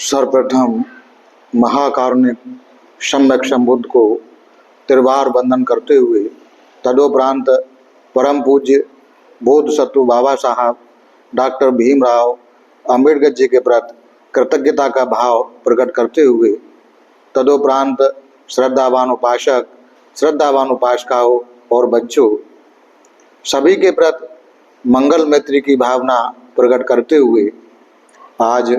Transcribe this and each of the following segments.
सर्वप्रथम महाकारुणिक सम्यक संबुद्ध को त्रिवार वंदन करते हुए तदोपरांत परम पूज्य बोधसत्व बाबा साहब डॉक्टर भीमराव अंबेडकर जी के प्रति कृतज्ञता का भाव प्रकट करते हुए तदोपरांत श्रद्धावान उपासक, श्रद्धावान उपासिकाओं और बच्चों सभी के प्रति मंगल मैत्री की भावना प्रकट करते हुए आज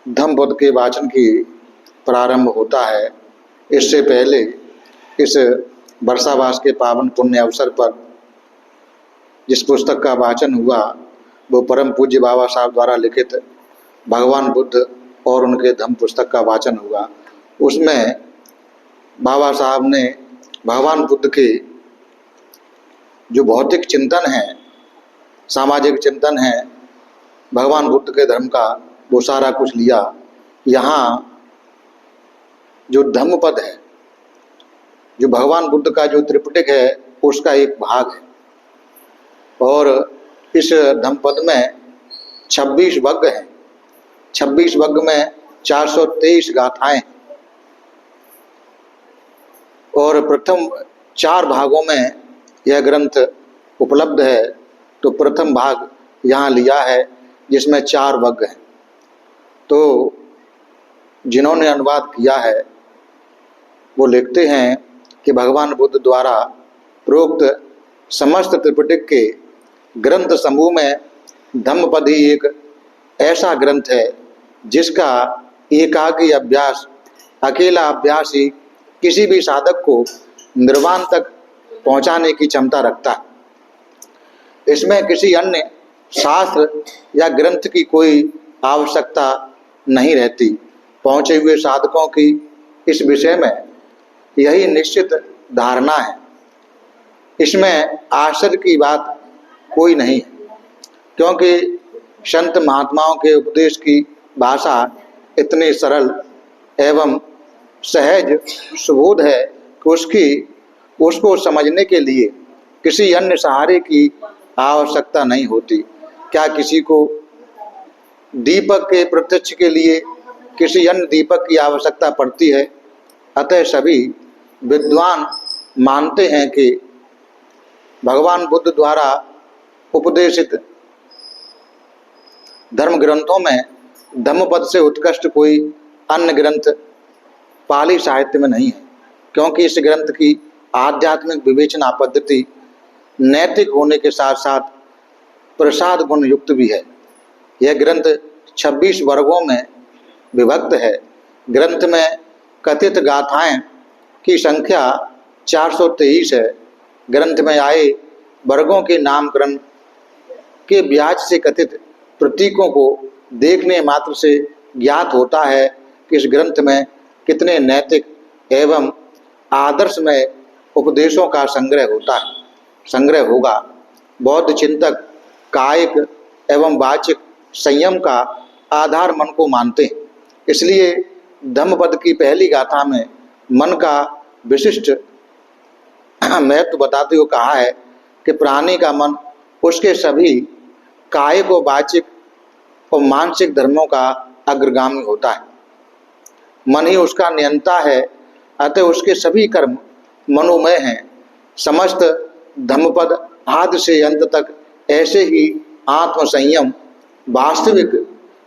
धम्मपद के वाचन की प्रारंभ होता है। इससे पहले इस वर्षावास के पावन पुण्य अवसर पर जिस पुस्तक का वाचन हुआ वो परम पूज्य बाबा साहब द्वारा लिखित भगवान बुद्ध और उनके धम्म पुस्तक का वाचन हुआ। उसमें बाबा साहब ने भगवान बुद्ध के जो भौतिक चिंतन है, सामाजिक चिंतन है, भगवान बुद्ध के धर्म का वो सारा कुछ लिया। यहाँ जो धम्मपद है, जो भगवान बुद्ध का जो त्रिपिटक है उसका एक भाग है और इस धम्मपद में 26 वर्ग हैं। 26 वर्ग में 423 गाथाएं हैं और प्रथम 4 भागों में यह ग्रंथ उपलब्ध है। तो प्रथम भाग यहाँ लिया है जिसमें 4 वर्ग हैं। तो जिन्होंने अनुवाद किया है वो लिखते हैं कि भगवान बुद्ध द्वारा प्रोक्त समस्त त्रिपिटक के ग्रंथ समूह में धम्मपद ही एक ऐसा ग्रंथ है जिसका एकाकी अभ्यास, अकेला अभ्यास ही किसी भी साधक को निर्वाण तक पहुंचाने की क्षमता रखता है। इसमें किसी अन्य शास्त्र या ग्रंथ की कोई आवश्यकता नहीं रहती। पहुंचे हुए साधकों की इस विषय में यही निश्चित धारणा है। इसमें आश्चर्य की बात कोई नहीं है, क्योंकि संत महात्माओं के उपदेश की भाषा इतनी सरल एवं सहज सुबोध है कि उसको समझने के लिए किसी अन्य सहारे की आवश्यकता नहीं होती। क्या किसी को दीपक के प्रत्यक्ष के लिए किसी अन्य दीपक की आवश्यकता पड़ती है? अतः सभी विद्वान मानते हैं कि भगवान बुद्ध द्वारा उपदेशित धर्म ग्रंथों में धम्मपद से उत्कृष्ट कोई अन्य ग्रंथ पाली साहित्य में नहीं है, क्योंकि इस ग्रंथ की आध्यात्मिक विवेचना पद्धति नैतिक होने के साथ साथ प्रसाद गुण युक्त भी है। यह ग्रंथ 26 वर्गों में विभक्त है। ग्रंथ में कथित गाथाएं की संख्या 423 है। ग्रंथ में आए वर्गों के नामकरण के ब्याज से कथित प्रतीकों को देखने मात्र से ज्ञात होता है कि इस ग्रंथ में कितने नैतिक एवं आदर्शमय उपदेशों का संग्रह होगा। बौद्ध चिंतक कायिक एवं वाचिक संयम का आधार मन को मानते हैं। इसलिए धम्मपद की पहली गाथा में मन का विशिष्ट महत्व बताते हुए कहा है कि प्राणी का मन उसके सभी कायिक और वाचिक और मानसिक धर्मों का अग्रगामी होता है। मन ही उसका नियंता है, अतः उसके सभी कर्म मनोमय हैं। समस्त धम्मपद आदि से अंत तक ऐसे ही आत्म संयम, वास्तविक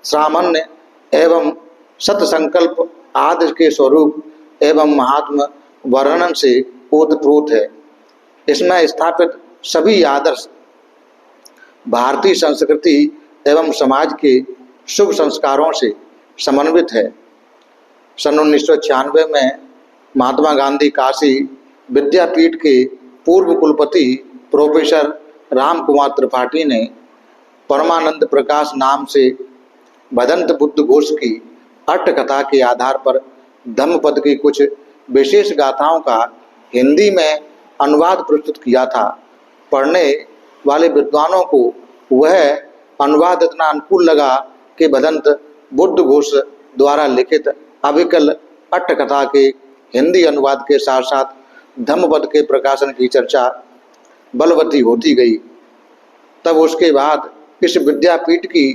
सामान्य एवं सत्संकल्प आदि के स्वरूप एवं महात्म वर्णन से ओतप्रोत है। इसमें स्थापित सभी आदर्श भारतीय संस्कृति एवं समाज के शुभ संस्कारों से समन्वित है। सन 1996 में महात्मा गांधी काशी विद्यापीठ के पूर्व कुलपति प्रोफेसर राम कुमार त्रिपाठी ने परमानंद प्रकाश नाम से भदंत बुद्ध घोष की अट्ट कथा के आधार पर धम्मपद की कुछ विशेष गाथाओं का हिंदी में अनुवाद प्रस्तुत किया था। पढ़ने वाले विद्वानों को वह अनुवाद इतना अनुकूल लगा कि भदंत बुद्ध घोष द्वारा लिखित अविकल अट्ट कथा के हिंदी अनुवाद के साथ साथ धम्मपद के प्रकाशन की चर्चा बलवती होती गई। तब उसके बाद इस विद्यापीठ की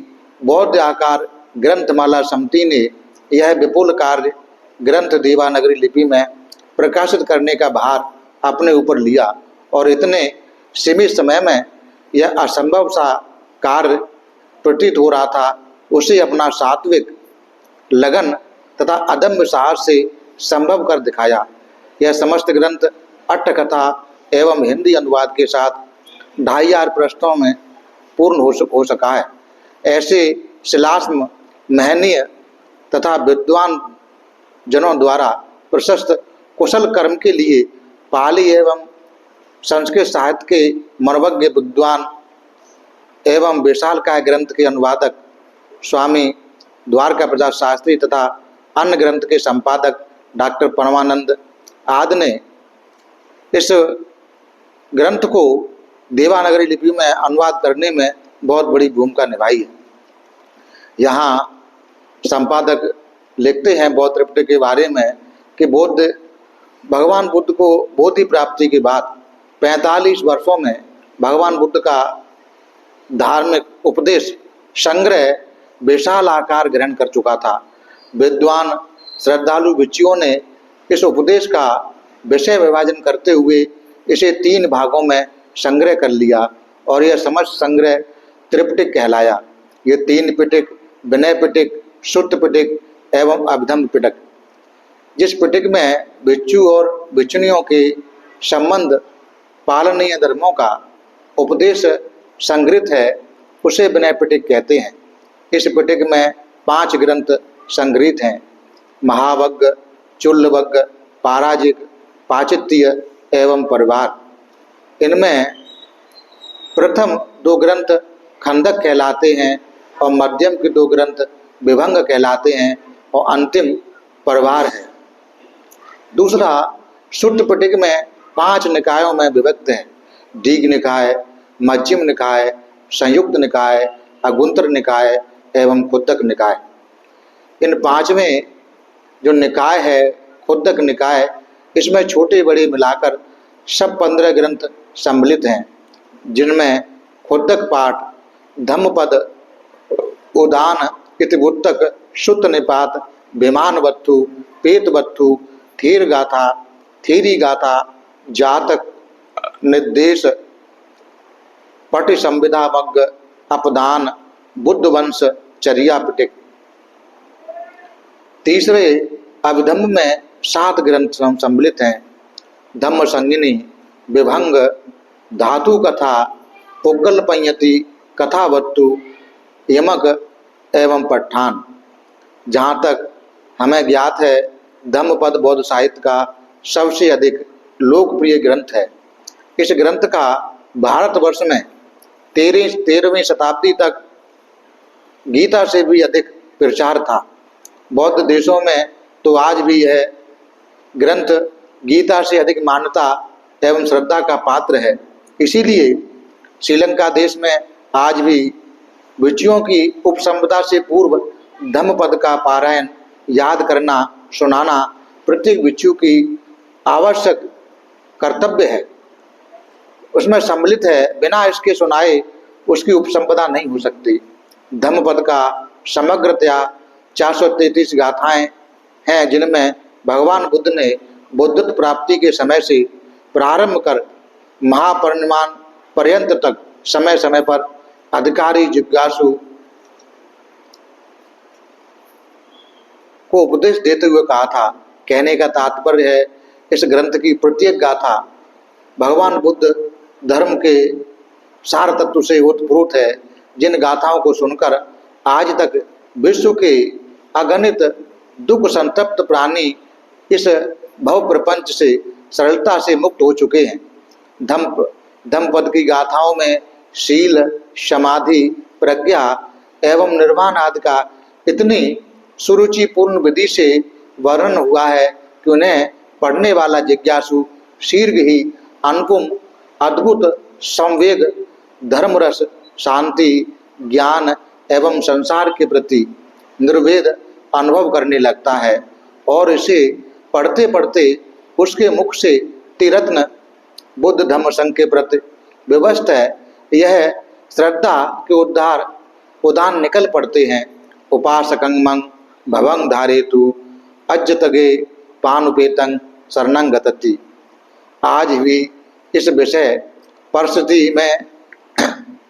बौद्ध आकार ग्रंथमाला समिति ने यह विपुल कार्य ग्रंथ देवनागरी लिपि में प्रकाशित करने का भार अपने ऊपर लिया और इतने सीमित समय में यह असंभव सा कार्य प्रतीत हो रहा था, उसे अपना सात्विक लगन तथा अदम्य साहस से संभव कर दिखाया। यह समस्त ग्रंथ अट्ठकथा एवं हिंदी अनुवाद के साथ 2500 पृष्ठों में पूर्ण हो सका है। ऐसे शिलास्म महनीय तथा विद्वान जनों द्वारा प्रशस्त कुशल कर्म के लिए पाली एवं संस्कृत साहित्य के मनोज्ञ विद्वान एवं विशालकाय ग्रंथ के अनुवादक स्वामी द्वारका प्रसाद शास्त्री तथा अन्य ग्रंथ के संपादक डॉक्टर परमानंद आदि ने इस ग्रंथ को देवनागरी लिपि में अनुवाद करने में बहुत बड़ी भूमिका निभाई है। यहाँ संपादक लिखते हैं बौद्ध त्रिपिटक के बारे में कि भगवान बुद्ध को बोधि प्राप्ति के बाद 45 वर्षों में भगवान बुद्ध का धार्मिक उपदेश संग्रह विशाल आकार ग्रहण कर चुका था। विद्वान श्रद्धालु भिक्षुओं ने इस उपदेश का विषय विभाजन करते हुए इसे 3 भागों में संग्रह कर लिया और यह समस्त संग्रह त्रिपिटक कहलाया। ये 3 पिटक विनय पिटक, सुत्त पिटक एवं अभिधम्म पिटक। जिस पिटक में भिक्षु और भिक्षुणियों के संबंध पालनीय धर्मों का उपदेश संग्रहित है उसे विनय पिटक कहते हैं। इस पिटक में 5 ग्रंथ संग्रहित हैं, महावग्ग, चुल्लवग्ग, पाराजिक, पाचित्य एवं परिवार। इनमें प्रथम 2 ग्रंथ खंडक कहलाते हैं और मध्यम के 2 ग्रंथ विभंग कहलाते हैं और अंतिम परिवार है। दूसरा सुत्त पिटक में 5 निकायों में विभक्त है, दीघ निकाय, मध्यम निकाय, संयुक्त निकाय, अगुंतर निकाय एवं खुद्दक निकाय। इन 5वें जो निकाय है खुद्दक निकाय, इसमें छोटे बड़े मिलाकर सब 15 ग्रंथ सम्मिलित हैं, जिनमें खुद्दक पाठ, धम्मपद, उदान, इतिवृत्तक, सुत्त निपात, विमान वत्थु, पेत वत्थु, थीर गाथा, थीरी गाथा, जातक, निर्देश, पट संविदा वग्ग, अपदान, बुद्ध वंश, चर्या पिटक। तीसरे अभिधम्म में 7 ग्रंथ सम्मिलित हैं, धम्म संगिनी, विभंग, धातु कथा, पुग्गल पंयति, कथावत्तु, यमक एवं पट्ठान। जहाँ तक हमें ज्ञात है धम्मपद बौद्ध साहित्य का सबसे अधिक लोकप्रिय ग्रंथ है। इस ग्रंथ का भारतवर्ष में 13वीं शताब्दी तक गीता से भी अधिक प्रचार था। बौद्ध देशों में तो आज भी यह ग्रंथ गीता से अधिक मान्यता एवं श्रद्धा का पात्र है। इसीलिए श्रीलंका देश में आज भी भिक्षुओं की उपसंपदा से पूर्व धम्मपद का पारायण याद करना, सुनाना प्रत्येक भिक्षु की आवश्यक कर्तव्य है। उसमें सम्मिलित है, बिना इसके सुनाए उसकी उपसंपदा नहीं हो सकती। धम्मपद का समग्रतया 433 गाथाएं हैं, जिनमें भगवान बुद्ध ने बुद्धत्व प्राप्ति के समय से प्रारंभ कर महापरिनिर्वाण पर्यंत तक समय समय पर अधिकारी जिज्ञासु को उपदेश देते हुए कहा था। कहने का तात्पर्य है इस ग्रंथ की प्रत्येक गाथा भगवान बुद्ध धर्म के सार तत्व से उत्प्रोत है, जिन गाथाओं को सुनकर आज तक विश्व के अगणित दुख संतप्त प्राणी इस भव प्रपंच से सरलता से मुक्त हो चुके हैं। धम्मपद की गाथाओं में शील, समाधि, प्रज्ञा एवं निर्वाण आदि का इतनी सुरुचिपूर्ण विधि से वर्णन हुआ है कि उन्हें पढ़ने वाला जिज्ञासु शीघ्र ही अनुपम अद्भुत संवेग, धर्मरस, शांति, ज्ञान एवं संसार के प्रति निर्वेद अनुभव करने लगता है और इसे पढ़ते पढ़ते उसके मुख से त्रिरत्न बुद्ध धम्म संघ के प्रति विवश है। यह श्रद्धा के उद्धार उदान निकल पड़ते हैं। उपासकंग भवंग धारेतु अज्जतगे पानुपेतं शरणं गतति। आज भी इस विषय परिस्थिति में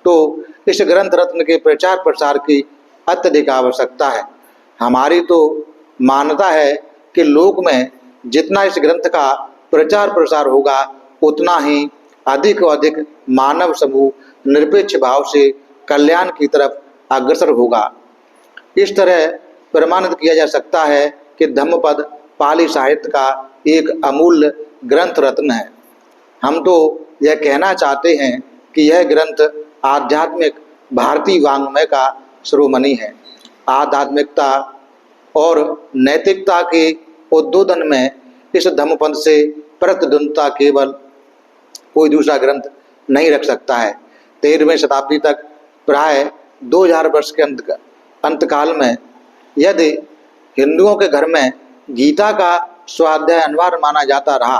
तो इस ग्रंथ रत्न के प्रचार प्रसार की अत्यधिक आवश्यकता है। हमारी तो मान्यता है कि लोक में जितना इस ग्रंथ का प्रचार प्रसार होगा उतना ही अधिक और अधिक मानव समूह निरपेक्ष भाव से कल्याण की तरफ अग्रसर होगा। इस तरह प्रमाणित किया जा सकता है कि धम्मपद पाली साहित्य का एक अमूल्य ग्रंथ रत्न है। हम तो यह कहना चाहते हैं कि यह ग्रंथ आध्यात्मिक भारतीय वाङ्मय का शिरोमणि है। आध्यात्मिकता और नैतिकता के उद्बोधन में इस धम्मपद से प्रतिद्वंद्विता केवल कोई दूसरा ग्रंथ नहीं रख सकता है। 13वीं शताब्दी तक प्राय 2000 वर्ष के अंतकाल में यदि हिंदुओं के घर में गीता का स्वाध्याय अनिवार्य माना जाता रहा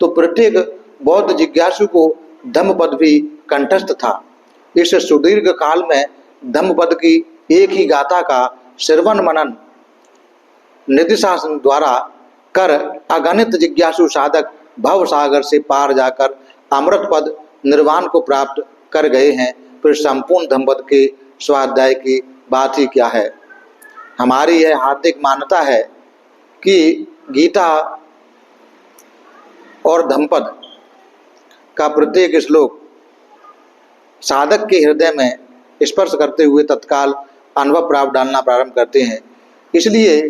तो प्रत्येक बौद्ध जिज्ञासु को धम्मपद भी कंठस्थ था। इस सुदीर्घ काल में धम्मपद की एक ही गाथा का श्रवण मनन निधिशासन द्वारा कर अगणित जिज्ञासु साधक भव सागर से पार जाकर अमृत पद निर्वाण को प्राप्त कर गए हैं। फिर संपूर्ण धम्मपद के स्वाध्याय की बात ही क्या है। हमारी यह हार्दिक मान्यता है कि गीता और धम्मपद का प्रत्येक श्लोक साधक के हृदय में स्पर्श करते हुए तत्काल अनुभव प्राप्त डालना प्रारंभ करते हैं। इसलिए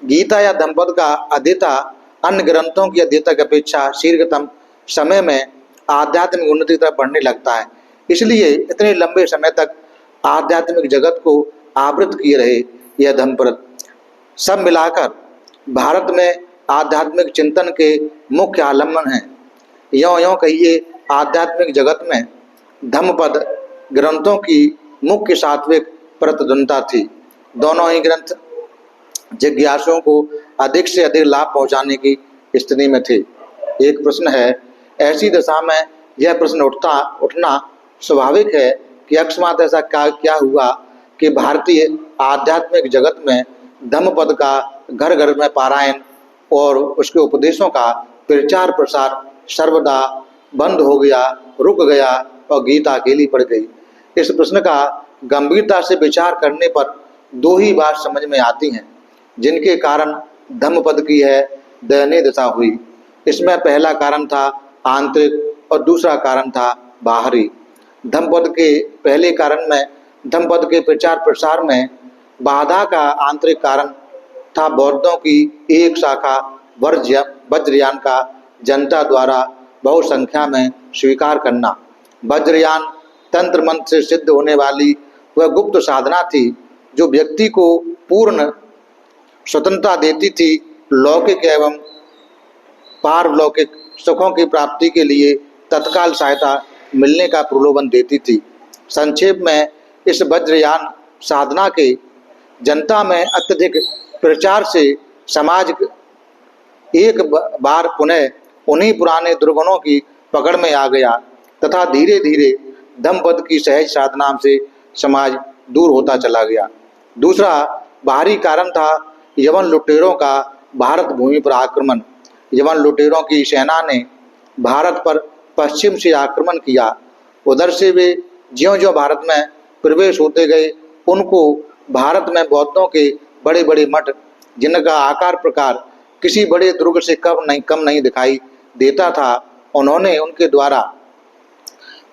गीता या धम्मपद का अध्येता अन्य ग्रंथों की अध्येता की अपेक्षा शीघ्रतम समय में आध्यात्मिक उन्नति तरफ बढ़ने लगता है। इसलिए इतने लंबे समय तक आध्यात्मिक जगत को आवृत किए रहे यह धम्मपद सब मिलाकर भारत में आध्यात्मिक चिंतन के मुख्य आलम्बन हैं। यों कहिए आध्यात्मिक जगत में धम्मपद ग्रंथों की मुख्य सात्विक प्रतिद्वंद्विता थी। दोनों ही ग्रंथ जिज्ञासुओं को अधिक से अधिक लाभ पहुंचाने की स्थिति में थे। एक प्रश्न है, ऐसी दशा में यह प्रश्न उठना स्वाभाविक है कि अकस्मात ऐसा क्या हुआ कि भारतीय आध्यात्मिक जगत में धम्मपद का घर घर में पारायण और उसके उपदेशों का प्रचार प्रसार सर्वदा बंद हो गया, रुक गया और गीता अकेली पड़ गई। इस प्रश्न का गंभीरता से विचार करने पर दो ही बात समझ में आती हैं जिनके कारण धम्मपद की है दयनीय दशा हुई। इसमें पहला कारण था आंतरिक और दूसरा कारण था बाहरी। धम्मपद के पहले कारण में धम्मपद के प्रचार प्रसार में बाधा का आंतरिक कारण था बौद्धों की एक शाखा वज्रयान का जनता द्वारा बहु संख्या में स्वीकार करना। वज्रयान तंत्र मंत्र से सिद्ध होने वाली वह गुप्त साधना थी जो व्यक्ति को पूर्ण स्वतंत्रता देती थी, लौकिक एवं पारलौकिक सुखों की प्राप्ति के लिए तत्काल सहायता मिलने का प्रलोभन देती थी। संक्षेप में इस वज्रयान साधना के जनता में अत्यधिक प्रचार से समाज एक बार पुनः उन्हीं पुराने दुर्गुणों की पकड़ में आ गया तथा धीरे धीरे धम्मपद की सहज साधना से समाज दूर होता चला गया। दूसरा बाहरी कारण था यवन लुटेरों का भारत भूमि पर आक्रमण। यवन लुटेरों की सेना ने भारत पर पश्चिम से आक्रमण किया। उधर से वे ज्यों ज्यों भारत में प्रवेश होते गए उनको भारत में बौद्धों के बड़े बड़े मठ जिनका आकार प्रकार किसी बड़े दुर्ग से कम नहीं दिखाई देता था, उन्होंने उनके द्वारा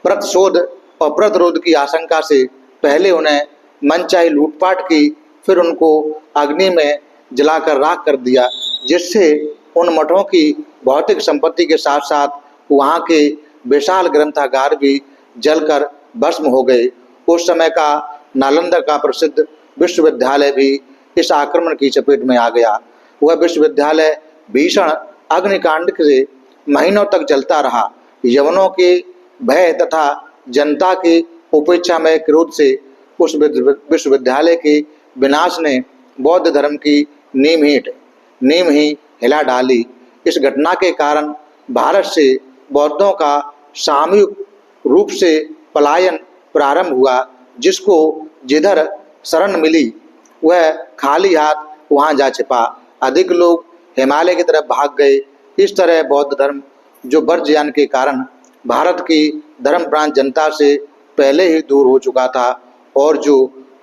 प्रतिशोध और प्रतिरोध की आशंका से पहले उन्हें मनचाही लूटपाट की, फिर उनको अग्नि में जलाकर राख कर दिया, जिससे उन मठों की भौतिक संपत्ति के साथ साथ वहाँ के विशाल ग्रंथागार भी जलकर भस्म हो गए। उस समय का नालंदा का प्रसिद्ध विश्वविद्यालय भी इस आक्रमण की चपेट में आ गया। वह विश्वविद्यालय भीषण अग्निकांड से महीनों तक जलता रहा। यवनों के भय तथा जनता के उपेक्षा में क्रोध से उस विश्वविद्यालय के विनाश ने बौद्ध धर्म की नींव ही हिला डाली। इस घटना के कारण भारत से बौद्धों का सामूहिक रूप से पलायन प्रारंभ हुआ, जिसको जिधर शरण मिली वह खाली हाथ वहाँ जा छिपा। अधिक लोग हिमालय की तरफ भाग गए। इस तरह बौद्ध धर्म जो वर्ज्ययान के कारण भारत की धर्मप्रांत जनता से पहले ही दूर हो चुका था और जो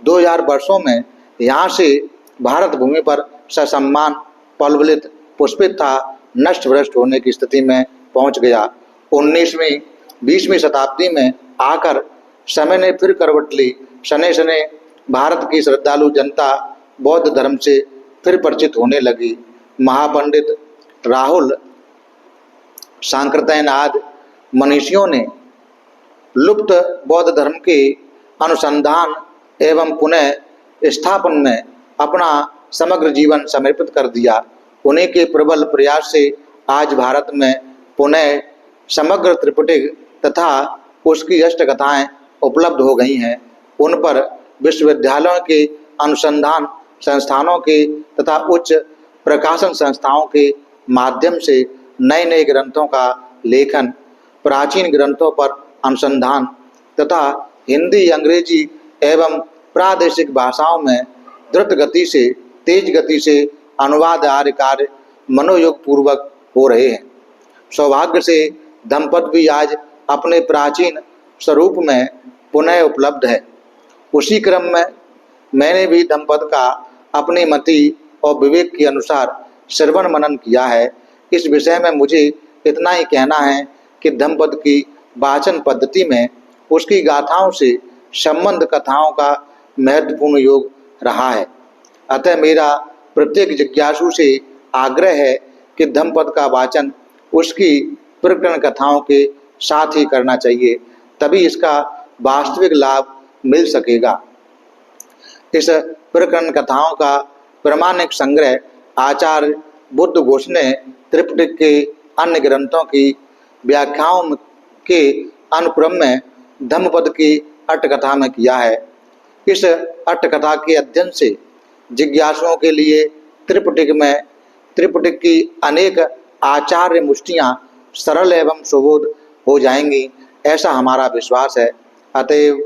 2000 वर्षों में यहाँ से भारत भूमि पर ससम्मान पलवलित पुष्पित था, नष्ट भ्रष्ट होने की स्थिति में पहुंच गया। 19वीं 20वीं शताब्दी में आकर समय ने फिर करवट ली। शनै शनै भारत की श्रद्धालु जनता बौद्ध धर्म से फिर परिचित होने लगी। महापंडित राहुल सांकृत्यायन आदि मनीषियों ने लुप्त बौद्ध धर्म के अनुसंधान एवं पुनः स्थापन में अपना समग्र जीवन समर्पित कर दिया। उन्हीं के प्रबल प्रयास से आज भारत में पुनः समग्र त्रिपिटक तथा उसकी अष्टकथाएं उपलब्ध हो गई हैं। उन पर विश्वविद्यालयों के अनुसंधान संस्थानों के तथा उच्च प्रकाशन संस्थाओं के माध्यम से नए नए ग्रंथों का लेखन, प्राचीन ग्रंथों पर अनुसंधान तथा हिंदी, अंग्रेजी एवं प्रादेशिक भाषाओं में द्रुत गति से, तेज गति से अनुवाद आदि कार्य मनोयोग पूर्वक हो रहे हैं। सौभाग्य से धम्मपद भी आज अपने प्राचीन स्वरूप में पुनः उपलब्ध है। उसी क्रम में मैंने भी धम्मपद का अपनी मति और विवेक के अनुसार श्रवण मनन किया है। इस विषय में मुझे इतना ही कहना है कि धम्मपद की वाचन पद्धति में उसकी गाथाओं से संबंध कथाओं का महत्वपूर्ण योग रहा है। अतः मेरा प्रत्येक जिज्ञासु से आग्रह है कि धम्मपद का वाचन उसकी प्रकरण कथाओं के साथ ही करना चाहिए, तभी इसका वास्तविक लाभ मिल सकेगा। इस प्रकरण कथाओं का प्रमाणिक संग्रह आचार्य बुद्ध घोष ने त्रिपिटक के अन्य ग्रंथों की व्याख्याओं के अनुक्रम में धम्मपद की अट्टकथा में किया है। इस अट्टकथा के अध्ययन से जिज्ञासुओं के लिए त्रिपिटक की अनेक आचार्य मुष्टियाँ सरल एवं सुबोध हो जाएंगी, ऐसा हमारा विश्वास है। अतएव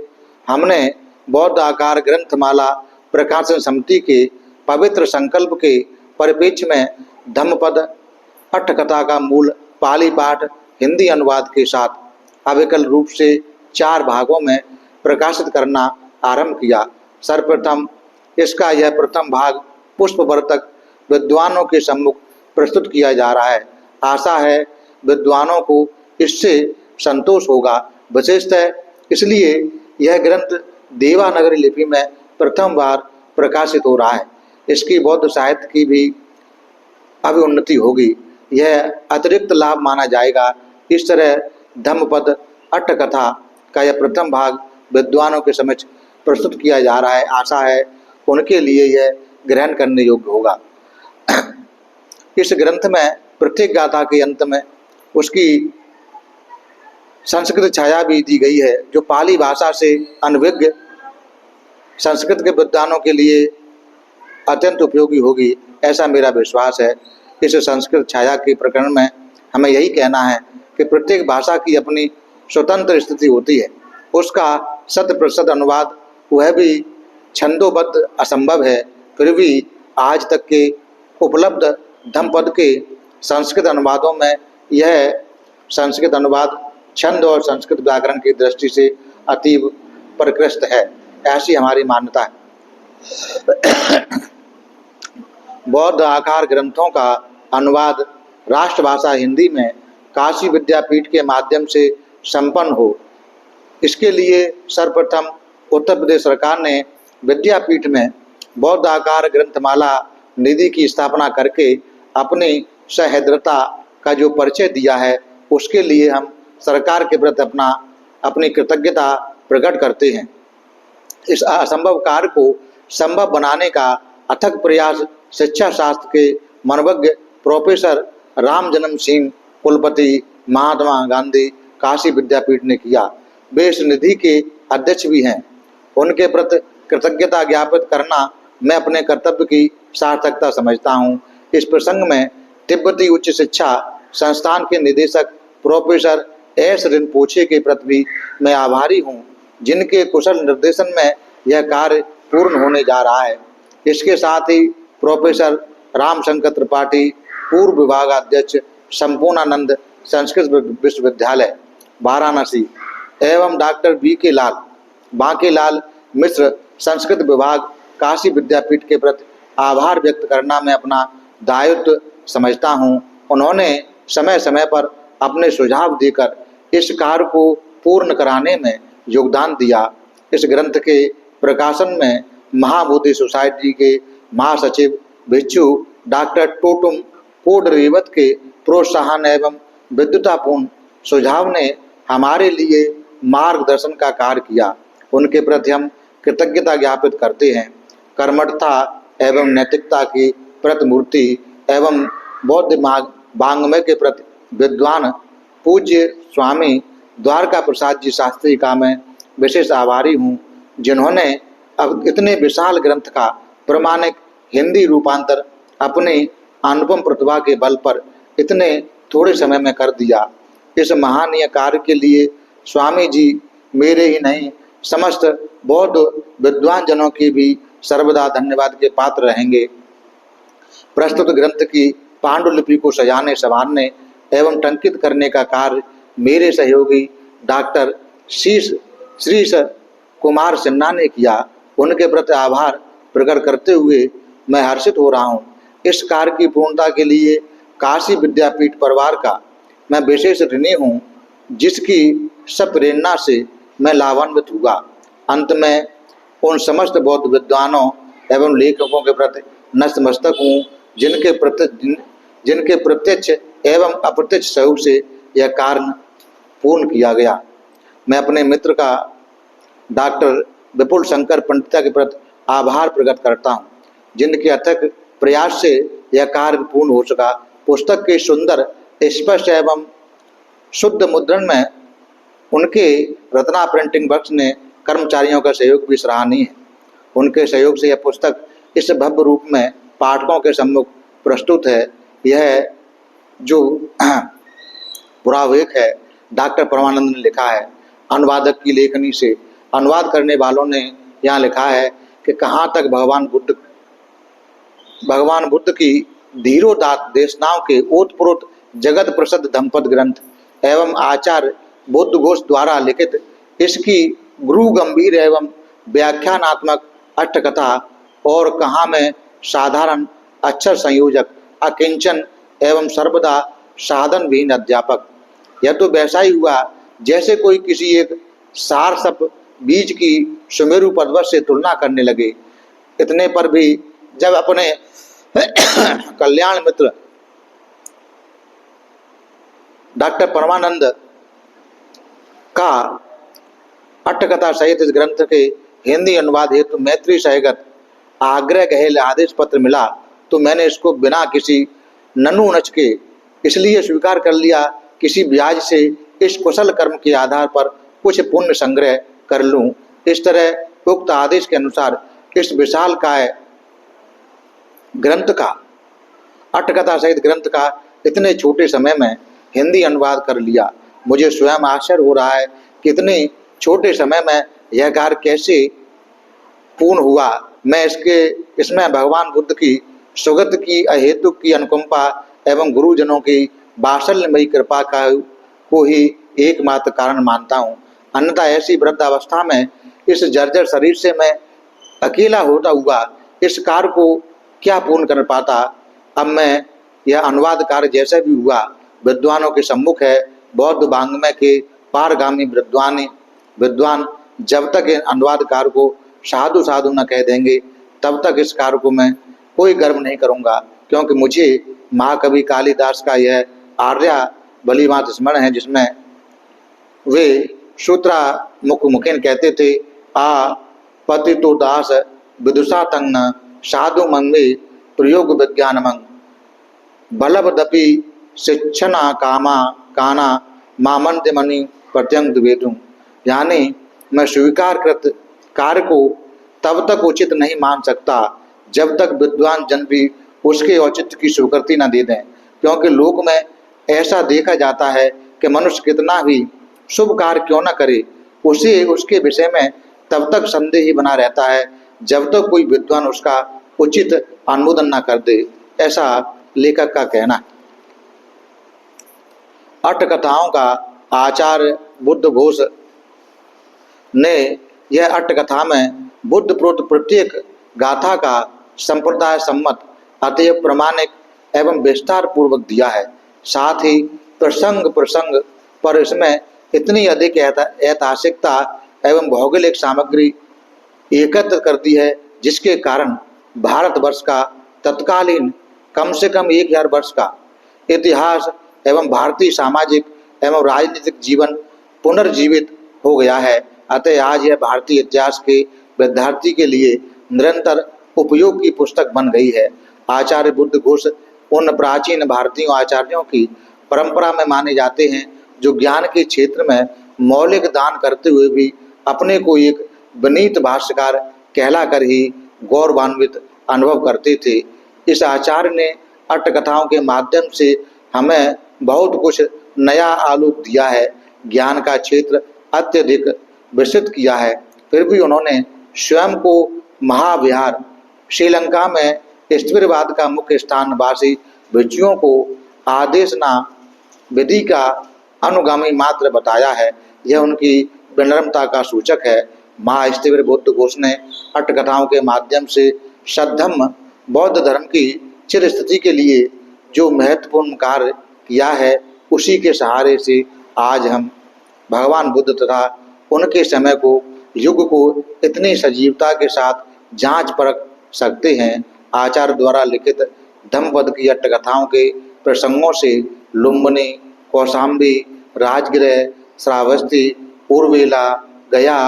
हमने बौद्ध आकार ग्रंथमाला प्रकाशन समिति के पवित्र संकल्प के परिप्रेक्ष्य में धम्मपद अट्टकथा का मूल पाली पाठ हिंदी अनुवाद के साथ अविकल रूप से 4 भागों में प्रकाशित करना आरंभ किया। सर्वप्रथम इसका यह प्रथम भाग पुष्पवर्तक विद्वानों के सम्मुख प्रस्तुत किया जा रहा है। आशा है विद्वानों को इससे संतोष होगा। विशेषतः इसलिए यह ग्रंथ देवनागरी लिपि में प्रथम बार प्रकाशित हो रहा है। इसकी बौद्ध साहित्य की भी अभिउन्नति होगी, यह अतिरिक्त लाभ माना जाएगा। इस तरह धम्मपद अट्टकथा का यह प्रथम भाग विद्वानों के समक्ष प्रस्तुत किया जा रहा है। आशा है उनके लिए यह ग्रहण करने योग्य होगा। इस ग्रंथ में प्रत्येक गाथा के अंत में उसकी संस्कृत छाया भी दी गई है, जो पाली भाषा से अनभिज्ञ संस्कृत के विद्वानों के लिए अत्यंत उपयोगी होगी, ऐसा मेरा विश्वास है। इस संस्कृत छाया के प्रकरण में हमें यही कहना है कि प्रत्येक भाषा की अपनी स्वतंत्र स्थिति होती है। उसका 100% अनुवाद वह भी छंदोबद्ध असंभव है, फिर भी आज तक के उपलब्ध धम्मपद के संस्कृत अनुवादों में यह संस्कृत अनुवाद छंद और संस्कृत व्याकरण की दृष्टि से अतीव परिष्कृत है, ऐसी हमारी मान्यता है। बौद्ध आकार ग्रंथों का अनुवाद राष्ट्रभाषा हिंदी में काशी विद्यापीठ के माध्यम से संपन्न हो, इसके लिए सर्वप्रथम उत्तर प्रदेश सरकार ने विद्यापीठ में बौद्ध आकार ग्रंथमाला निधि की स्थापना करके अपनी सहृदयता का जो परिचय दिया है, उसके लिए हम सरकार के प्रति अपनी कृतज्ञता प्रकट करते हैं। इस असंभव कार्य को संभव बनाने का अथक प्रयास शिक्षा शास्त्र के मनोज्ञ प्रोफेसर रामजन्म सिंह कुलपति महात्मा गांधी काशी विद्यापीठ ने किया। वे इस निधि के अध्यक्ष भी हैं। उनके प्रति कृतज्ञता ज्ञापित करना मैं अपने कर्तव्य की सार्थकता समझता हूँ। इस प्रसंग में तिब्बती उच्च शिक्षा संस्थान के निदेशक प्रोफेसर एस रिनपोचे के प्रति भी मैं आभारी हूँ, जिनके कुशल निर्देशन में यह कार्य पूर्ण होने जा रहा है। इसके साथ ही प्रोफेसर रामशंकर त्रिपाठी, पूर्व विभागाध्यक्ष संपूर्णानंद संस्कृत विश्वविद्यालय वाराणसी एवं डॉक्टर बांके लाल मिश्र, संस्कृत विभाग, काशी विद्यापीठ के प्रति आभार व्यक्त करना मैं अपना दायित्व समझता हूँ। उन्होंने समय समय पर अपने सुझाव देकर इस कार्य को पूर्ण कराने में योगदान दिया। इस ग्रंथ के प्रकाशन में महाबोधि सोसाइटी के महासचिव भिक्षु डॉक्टर टोटुम कोडरेवत के प्रोत्साहन एवं विद्युतापूर्ण सुझाव ने हमारे लिए मार्गदर्शन का कार्य किया। उनके प्रति हम कृतज्ञता ज्ञापित करते हैं। कर्मठता एवं नैतिकता की प्रतिमूर्ति एवं बौद्ध वाङ्मय के प्रति विद्वान पूज्य स्वामी द्वारका प्रसाद जी शास्त्री का मैं विशेष आभारी हूँ, जिन्होंने अब इतने विशाल ग्रंथ का प्रमाणिक हिंदी रूपांतर अपनी अनुपम प्रतिभा के बल पर इतने थोड़े समय में कर दिया। इस महानीय कार्य के लिए स्वामी जी मेरे ही नहीं समस्त बौद्ध विद्वान जनों की भी सर्वदा धन्यवाद के पात्र रहेंगे। प्रस्तुत ग्रंथ की पांडुलिपि को सजाने संवारने एवं टंकित करने का कार्य मेरे सहयोगी डॉक्टर श्री कुमार सिन्हा ने किया। उनके प्रति आभार प्रकट करते हुए मैं हर्षित हो रहा हूँ। इस कार्य की पूर्णता के लिए काशी विद्यापीठ परिवार का मैं विशेष ऋणी हूँ, जिसकी सब प्रेरणा से मैं लाभान्वित हुआ। अंत में उन समस्त बौद्ध विद्वानों एवं लेखकों के प्रति नतमस्तक हूँ, जिनके प्रत्यक्ष एवं अप्रत्यक्ष सहयोग से यह कार्य पूर्ण किया गया। मैं अपने मित्र का डॉक्टर विपुल शंकर पंडिता के प्रति आभार प्रकट करता हूँ, जिनके अथक प्रयास से यह कार्य पूर्ण हो सका। पुस्तक के सुंदर, स्पष्ट एवं शुद्ध मुद्रण में उनके रत्ना प्रिंटिंग वर्क्स ने कर्मचारियों का सहयोग भी सराहनीय है। उनके सहयोग से यह पुस्तक इस भव्य रूप में पाठकों के सम्मुख प्रस्तुत है। यह जो पुरावेक है डॉक्टर परमानंद ने लिखा है। अनुवादक की लेखनी से अनुवाद करने वालों ने यहाँ लिखा है कि कहाँ तक भगवान बुद्ध की धीरोदात्त देशनाओं के ओतप्रोत जगत प्रसिद्ध धम्मपद ग्रंथ एवं आचार्य बुद्ध घोष द्वारा लिखित इसकी गुरु गंभीर एवं व्याख्यानात्मक अष्टकथा और कहाँ में साधारण अक्षर संयोजक, अकिंचन एवं सर्वदा साधन विहीन अध्यापक। यह तो वैसा ही हुआ जैसे कोई किसी एक सार सप बीज की सुमेरु पर्वत से तुलना करने लगे। इतने पर भी जब अपने कल्याण मित्र डॉक्टर परमानंद का अट्टकथा सहित इस ग्रंथ के हिंदी अनुवाद हेतु मैत्री सहगत आग्रह गहेल आदेश पत्र मिला, तो मैंने इसको बिना किसी नन्हू नच के इसलिए स्वीकार कर लिया, किसी ब्याज से इस कुशल कर्म के आधार पर कुछ पुण्य संग्रह कर लूं। इस तरह उक्त आदेश के अनुसार इस विशाल काय ग्रंथ का, अट्टकथा सहित ग्रंथ का इतने छोटे समय में हिंदी अनुवाद कर लिया। मुझे स्वयं आश्चर्य हो रहा है कि इतने छोटे समय में यह कार्य कैसे पूर्ण हुआ। मैं इसमें भगवान बुद्ध की सुगत की अहेतुक की अनुकंपा एवं गुरुजनों की वात्सल्यमयी कृपा को ही एकमात्र कारण मानता हूँ। अन्यथा ऐसी वृद्धावस्था में इस जर्जर शरीर से मैं अकेला होता हुआ इस कार्य को क्या पूर्ण कर पाता। अब मैं यह अनुवाद कार्य जैसे भी हुआ विद्वानों के सम्मुख है। बौद्ध वाङ्मय के पारगामी विद्वान जब तक इन अनुवाद कार्य को साधु साधु न कह देंगे तब तक इस कार्य को मैं कोई गर्व नहीं करूँगा, क्योंकि मुझे महाकवि कालिदास का यह आर्या बलिभांत स्मरण है, जिसमें वे सूत्रा मुखेन कहते थे, आ पतितो दास विदुषा तंग न साधु मंगे प्रयोग विज्ञान मंग बलबदपि शिक्षणा काना मामंत मणि प्रत्यंग द्वेदुं। यानी मैं स्वीकारकृत कार्य को तब तक उचित नहीं मान सकता जब तक विद्वान जन भी उसके औचित्य की स्वीकृति न दे दें, क्योंकि लोक में ऐसा देखा जाता है कि मनुष्य कितना भी शुभ कार्य क्यों न करे, उसे उसके विषय में तब तक संदेह ही बना रहता है जब तक कोई विद्वान उसका उचित अनुमोदन न कर दे, ऐसा लेखक का कहना है। अष्ट कथाओं का आचार्य बुद्ध घोष ने यह अष्ट कथा में बुद्ध प्रोक्त प्रत्येक गाथा का संप्रदाय सम्मत, अतएव प्रमाणिक एवं विस्तार पूर्वक दिया है। साथ ही प्रसंग प्रसंग पर इसमें इतनी अधिक ऐतिहासिकता एवं भौगोलिक सामग्री एकत्र कर दी है, जिसके कारण भारतवर्ष का तत्कालीन कम से कम 1000 वर्ष का इतिहास एवं भारतीय सामाजिक एवं राजनीतिक जीवन पुनर्जीवित हो गया है। अतः आज यह भारतीय इतिहास के विद्यार्थी के लिए निरंतर उपयोग की पुस्तक बन गई है। आचार्य बुद्ध घोष उन प्राचीन भारतीय आचार्यों की परंपरा में माने जाते हैं जो ज्ञान के क्षेत्र में मौलिक दान करते हुए भी अपने को एक विनीत भाष्यकार कहलाकर ही गौरवान्वित अनुभव करते थे। इस आचार्य ने अष्ट कथाओं के माध्यम से हमें बहुत कुछ नया आलोक दिया है, ज्ञान का क्षेत्र अत्यधिक विस्तृत किया है। फिर भी उन्होंने स्वयं को महाविहार श्रीलंका में स्थिरवाद का मुख्य स्थानवासी भिक्षुओं को आदेशना विधि का अनुगामी मात्र बताया है। यह उनकी विनम्रता का सूचक है। महास्थिर बुद्ध घोष ने अष्ट कथाओं के माध्यम से सद्धम्म बौद्ध धर्म की चिर स्थिति के लिए जो महत्वपूर्ण कार्य किया है, उसी के सहारे से आज हम भगवान बुद्ध तथा उनके समय को, युग को इतनी सजीवता के साथ जांच परख सकते हैं। आचार्य द्वारा लिखित धम्मपद की अष्ट कथाओं के प्रसंगों से लुम्बिनी, कौशाम्बी, राजगृह, श्रावस्ती, उर्वेला, गया,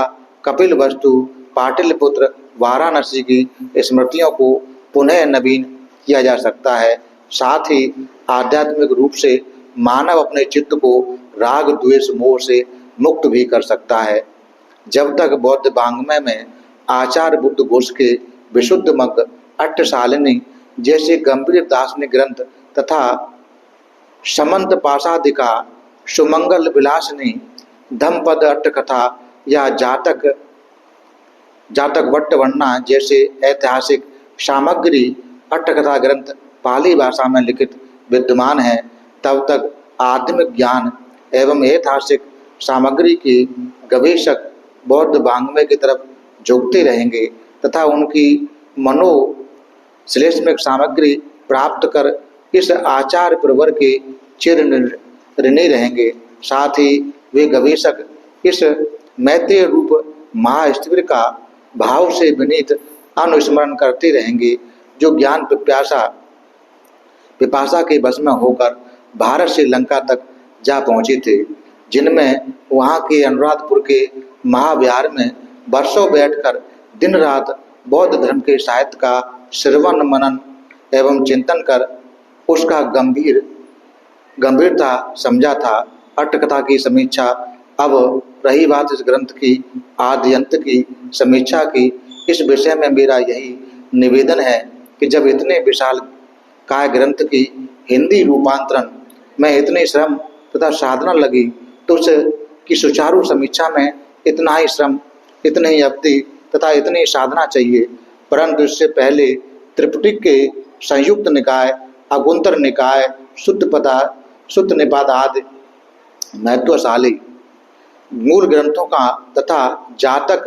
कपिलवस्तु, पाटलिपुत्र, वाराणसी की स्मृतियों को पुनः नवीन किया जा सकता है। साथ ही आध्यात्मिक रूप से मानव अपने चित्त को राग द्वेष मोह से मुक्त भी कर सकता है। जब तक बौद्ध वाङ्मय में आचार्य बुद्ध घोष के विशुद्ध मग्ग अष्टशालिनी जैसे गंभीर दार्शनिक ग्रंथ तथा समंत पाशादिका, सुमंगल विलासिनी, धम्मपद अष्ट कथा या जातक वट्टवर्णा जैसे ऐतिहासिक सामग्री अष्टकथा ग्रंथ पाली भाषा में लिखित विद्यमान है, तब तक आध्यात्मिक ज्ञान एवं ऐतिहासिक सामग्री के गवेषक बौद्ध वाङ्मय की तरफ झुकते रहेंगे तथा उनकी मनोश्लेषमिक सामग्री प्राप्त कर इस आचार्य प्रवर के चिर ऋणी रहेंगे। साथ ही वे गवेषक इस मैत्रेय रूप महास्थिर का भाव से विनीत अनुस्मरण करते रहेंगे, जो ज्ञान पिपासा के बस में होकर भारत से लंका तक जा पहुँचे थे, जिनमें वहाँ के अनुराधपुर के महाविहार में वर्षों बैठकर दिन रात बौद्ध धर्म के साहित्य का श्रवण मनन एवं चिंतन कर उसका गंभीरता समझा था। अष्टकथा की समीक्षा। अब रही बात इस ग्रंथ की आद्यंत की समीक्षा की, इस विषय में मेरा यही निवेदन है कि जब इतने विशाल काय ग्रंथ की हिंदी रूपांतरण में इतनी श्रम तथा साधना लगी, तो उसकी सुचारू समीक्षा में इतना ही श्रम, इतनी ही अवधि तथा इतनी साधना चाहिए। परंतु इससे पहले त्रिपिटक के संयुक्त निकाय, अगुंतर निकाय, शुद्ध निपात आदि महत्वशाली मूल ग्रंथों का तथा जातक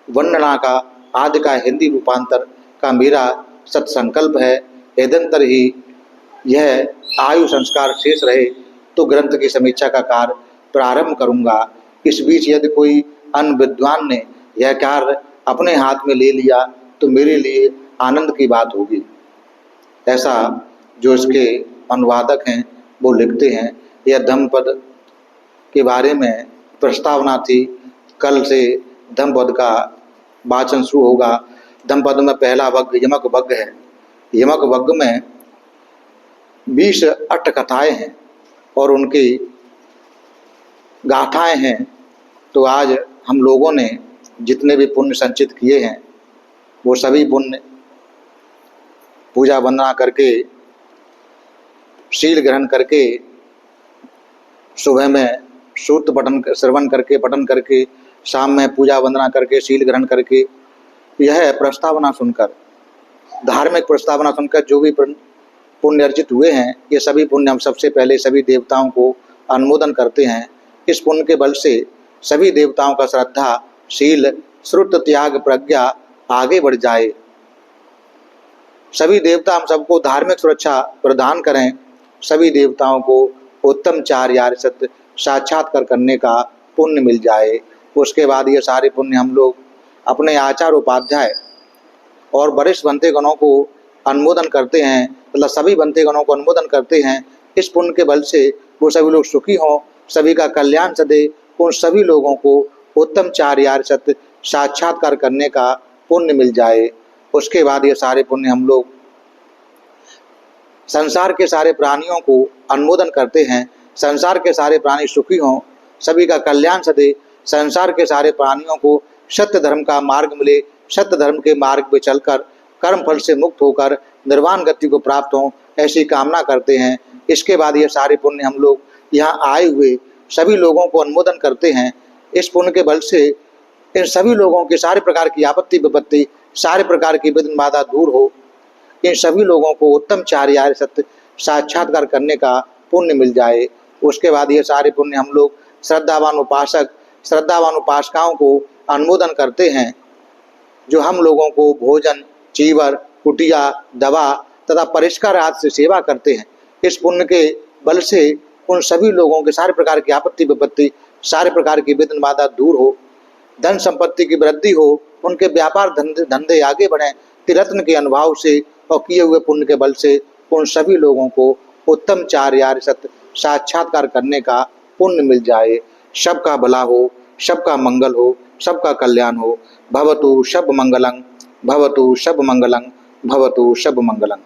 वर्णना का आदि का हिंदी रूपांतर का मेरा सत्संकल्प है। यदंतर ही यह आयु संस्कार शेष रहे तो ग्रंथ की समीक्षा का कार्य प्रारंभ करूंगा। इस बीच यदि कोई अन्य विद्वान ने यह कार्य अपने हाथ में ले लिया तो मेरे लिए आनंद की बात होगी। ऐसा जो इसके अनुवादक हैं वो लिखते हैं। यह धम्मपद के बारे में प्रस्तावना थी। कल से धम्मपद का वाचन शुरू होगा। धम्मपद में पहला वर्ग यमक वर्ग है। यमक वर्ग में 20 अष्टकथाएं हैं और उनकी गाथाएं हैं। तो आज हम लोगों ने जितने भी पुण्य संचित किए हैं वो सभी पुण्य पूजा वंदना करके, शील ग्रहण करके, सुबह में सूत्र श्रवण करके, पठन करके, शाम में पूजा वंदना करके, शील ग्रहण करके यह प्रस्तावना सुनकर, धार्मिक प्रस्तावना सुनकर जो भी पुण्य अर्जित हुए हैं, ये सभी पुण्य हम सबसे पहले सभी देवताओं को अनुमोदन करते हैं। इस पुण्य के बल से सभी देवताओं का श्रद्धा, शील, श्रुत, त्याग, प्रज्ञा आगे बढ़ जाए। सभी देवता हम सबको धार्मिक सुरक्षा प्रदान करें। सभी देवताओं को उत्तम चार्यार्य सत्य साक्षात्कार करने का पुण्य मिल जाए। उसके बाद ये सारे पुण्य हम लोग अपने आचार्य, उपाध्याय और वरिष्ठ बनते गणों को अनुमोदन करते हैं, मतलब सभी बनते गणों को अनुमोदन करते हैं। इस पुण्य के बल से वो सभी लोग सुखी हों, सभी का कल्याण सदे, उन सभी लोगों को उत्तम चार्यार्य सत्य साक्षात्कार करने का पुण्य मिल जाए। उसके बाद ये सारे पुण्य हम लोग संसार के सारे प्राणियों को अनुमोदन करते हैं। संसार के सारे प्राणी सुखी हों, सभी का कल्याण सदे, संसार के सारे प्राणियों को सत्य धर्म का मार्ग मिले, सत्य धर्म के मार्ग पे चलकर कर्म फल से मुक्त होकर निर्वाण गति को प्राप्त हों, ऐसी कामना करते हैं। इसके बाद ये सारे पुण्य हम लोग यहाँ आए हुए सभी लोगों को अनुमोदन करते हैं। इस पुण्य के बल से इन सभी लोगों के सारे प्रकार की आपत्ति विपत्ति, सारे प्रकार की विघ्न बाधा दूर हो। इन सभी लोगों को उत्तम चार्यार्य सत्य साक्षात्कार करने का पुण्य मिल जाए। उसके बाद ये सारे पुण्य हम लोग श्रद्धावान उपासक, श्रद्धावान उपासकाओं को अनुमोदन करते हैं, जो हम लोगों को भोजन, चीवर, कुटिया, दवा तथा परिष्कार आदि से सेवा करते हैं। इस पुण्य के बल से उन सभी लोगों के सारे प्रकार की आपत्ति विपत्ति, सारे प्रकार की विघ्न बाधा दूर हो, धन संपत्ति की वृद्धि हो, उनके व्यापार धंधे आगे बढ़ें। तिरत्न के अनुभव से और किए हुए पुण्य के बल से उन सभी लोगों को उत्तम चार्यार्य सत्य साक्षात्कार करने का पुण्य मिल जाए। सबका भला हो, सबका मंगल हो, सबका कल्याण हो। भवतु सब मंगलं, भवतु सब मंगलं, भवतु सब मंगलं।